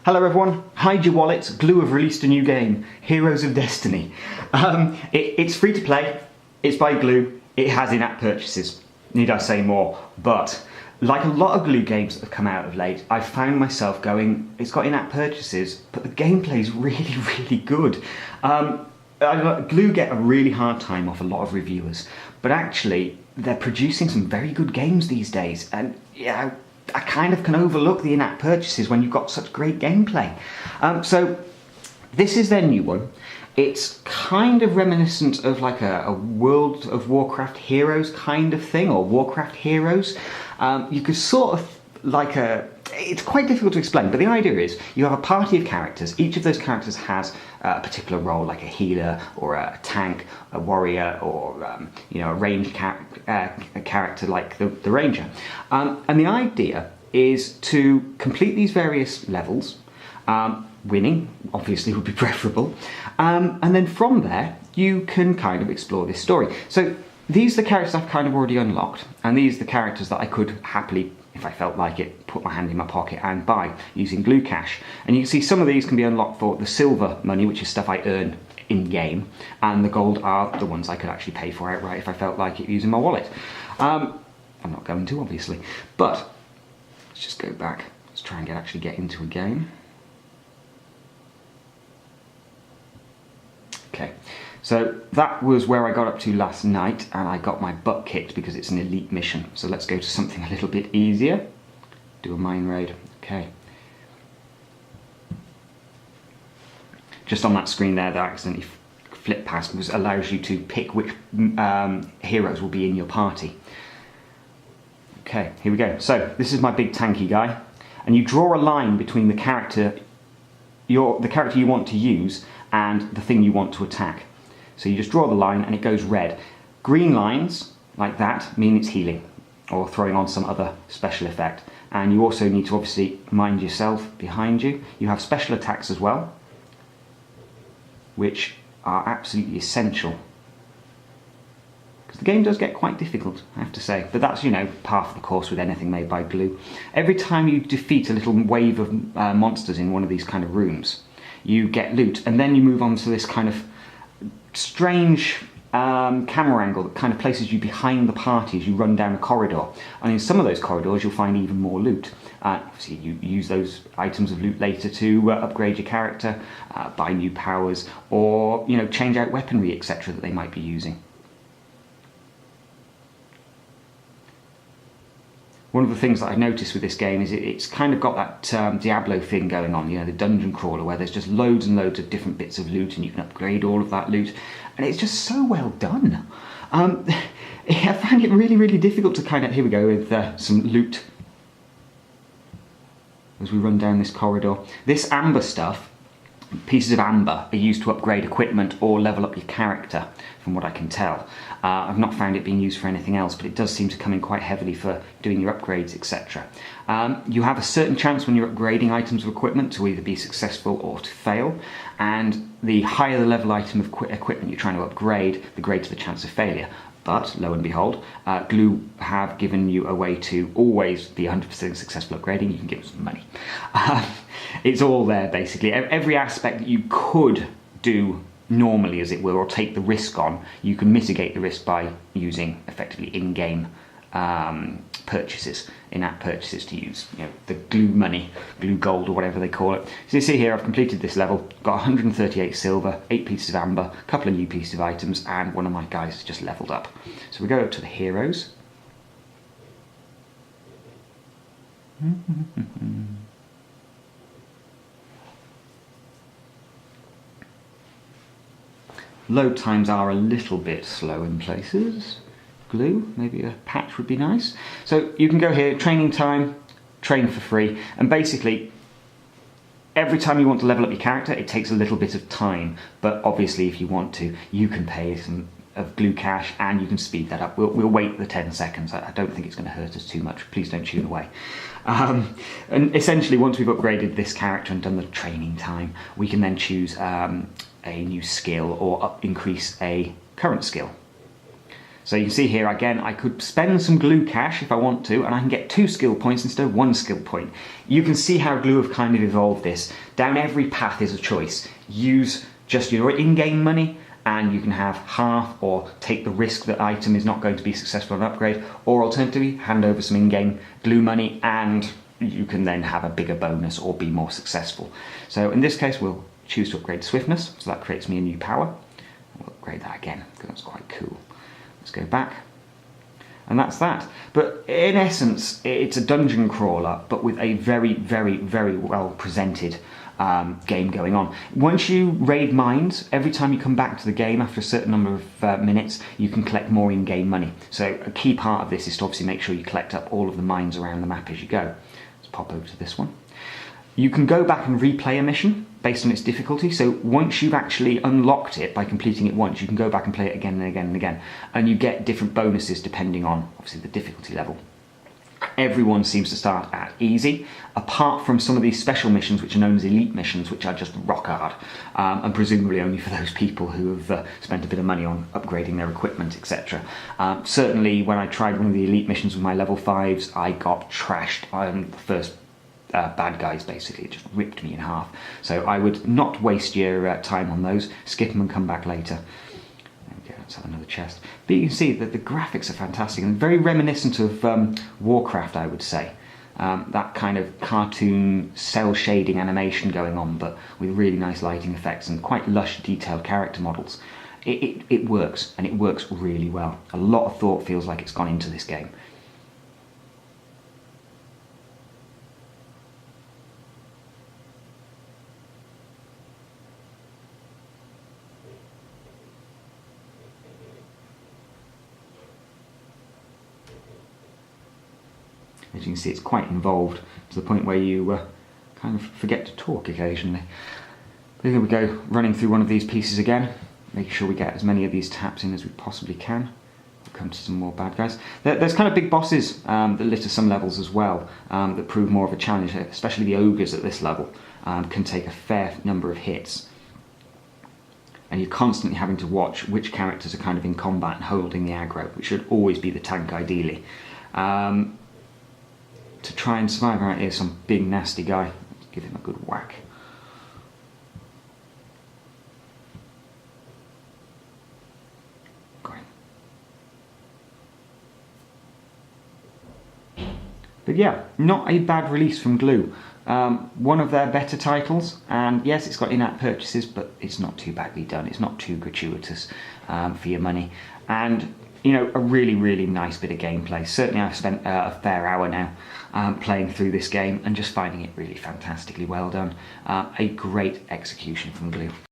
Hello everyone, hide your wallets. Glue have released a new game, Heroes of Destiny. It's free to play, it's by Glue, it has in-app purchases. Need I say more? But like a lot of Glue games that have come out of late, I've found myself going, it's got in-app purchases, but the gameplay's really, really good. Glue get a really hard time off a lot of reviewers, but actually they're producing some very good games these days, and yeah, I kind of can overlook the in-app purchases when you've got such great gameplay. So this is their new one. It's kind of reminiscent of like a World of Warcraft Heroes kind of thing, or Warcraft Heroes. You could sort of like it's quite difficult to explain, but the idea is you have a party of characters. Each of those characters has a particular role, like a healer or a tank, a warrior, or a ranged character like the ranger. And the idea is to complete these various levels. Winning, obviously, would be preferable. And then from there, you can kind of explore this story. So these are the characters I've kind of already unlocked, and these are the characters that I could happily, if I felt like it, put my hand in my pocket and buy using Glue Cash. And you can see some of these can be unlocked for the silver money, which is stuff I earn in-game, and the gold are the ones I could actually pay for outright if I felt like it using my wallet. I'm not going to, obviously. But let's just go back. Let's try and actually get into a game. Okay, so that was where I got up to last night, and I got my butt kicked because it's an elite mission. So let's go to something a little bit easier. Do a mine raid. Okay. Just on that screen there that I accidentally flipped past allows you to pick which heroes will be in your party. Okay, here we go. So this is my big tanky guy, and you draw a line between the character you want to use and the thing you want to attack. So you just draw the line and it goes red. Green lines, like that, mean it's healing or throwing on some other special effect. And you also need to obviously mind yourself behind you. You have special attacks as well, which are absolutely essential. Because the game does get quite difficult, I have to say. But that's, par for the course with anything made by Glue. Every time you defeat a little wave of monsters in one of these kind of rooms, you get loot, and then you move on to this kind of strange camera angle that kind of places you behind the party as you run down a corridor. And in some of those corridors you'll find even more loot. Obviously you use those items of loot later to upgrade your character, buy new powers, or change out weaponry, etc. that they might be using. One of the things that I noticed with this game is it's kind of got that Diablo thing going on, the dungeon crawler, where there's just loads and loads of different bits of loot and you can upgrade all of that loot, and it's just so well done. I found it really, really difficult to here we go with some loot as we run down this corridor. This amber stuff, pieces of amber, are used to upgrade equipment or level up your character, from what I can tell. I've not found it being used for anything else, but it does seem to come in quite heavily for doing your upgrades, etc. You have a certain chance when you're upgrading items of equipment to either be successful or to fail, and the higher the level item of equipment you're trying to upgrade, the greater the chance of failure. But, lo and behold, Glue have given you a way to always be 100% successful upgrading. You can give them some money. It's all there, basically. Every aspect that you could do normally, as it were, or take the risk on, you can mitigate the risk by using, effectively, in-game purchases, in-app purchases to use, the Glue money, Glue gold, or whatever they call it. So you see here, I've completed this level, got 138 silver, 8 pieces of amber, a couple of new pieces of items, and one of my guys has just leveled up. So we go up to the heroes. Load times are a little bit slow in places. Glue, maybe a patch would be nice. So you can go here, training time, train for free, and basically every time you want to level up your character, it takes a little bit of time, but obviously if you want to, you can pay some of Glue Cash and you can speed that up. We'll wait the 10 seconds. I don't think it's going to hurt us too much. Please don't tune away. And essentially, once we've upgraded this character and done the training time, we can then choose a new skill or increase a current skill. So you can see here again, I could spend some glue cash if I want to, and I can get 2 skill points instead of 1 skill point. You can see how glue have kind of evolved this. Down every path is a choice. Use just your in-game money, and you can have half, or take the risk that item is not going to be successful on upgrade, or alternatively hand over some in-game glue money and you can then have a bigger bonus or be more successful. So in this case we'll choose to upgrade swiftness, so that creates me a new power. We'll upgrade that again because that's quite cool. Let's go back, and that's that. But in essence it's a dungeon crawler, but with a very, very, very well presented game going on. Once you raid mines, every time you come back to the game after a certain number of minutes, you can collect more in-game money. So a key part of this is to obviously make sure you collect up all of the mines around the map as you go. Let's pop over to this one. You can go back and replay a mission based on its difficulty. So once you've actually unlocked it by completing it once, you can go back and play it again and again and again, and you get different bonuses depending on obviously the difficulty level. Everyone seems to start at easy, apart from some of these special missions which are known as elite missions, which are just rock hard, and presumably only for those people who have spent a bit of money on upgrading their equipment, etc. Certainly when I tried one of the elite missions with my level 5s, I got trashed on the first bad guys. Basically it just ripped me in half. So I would not waste your time on those, skip them and come back later. Let's have another chest. But you can see that the graphics are fantastic and very reminiscent of Warcraft, I would say. That kind of cartoon cell shading animation going on, but with really nice lighting effects and quite lush detailed character models. It works, and it works really well. A lot of thought feels like it's gone into this game. As you can see, it's quite involved to the point where you kind of forget to talk occasionally. But here we go, running through one of these pieces again, making sure we get as many of these taps in as we possibly can. We'll come to some more bad guys. There's kind of big bosses that litter some levels as well, that prove more of a challenge, especially the ogres at this level can take a fair number of hits. And you're constantly having to watch which characters are kind of in combat and holding the aggro, which should always be the tank ideally. To try and survive. Right, here's some big nasty guy. Let's give him a good whack. Got him. But yeah, not a bad release from Glue. One of their better titles, and yes, it's got in-app purchases, but it's not too badly done. It's not too gratuitous for your money, and you know, a really, really nice bit of gameplay. Certainly I've spent a fair hour now playing through this game and just finding it really fantastically well done. A great execution from Glue.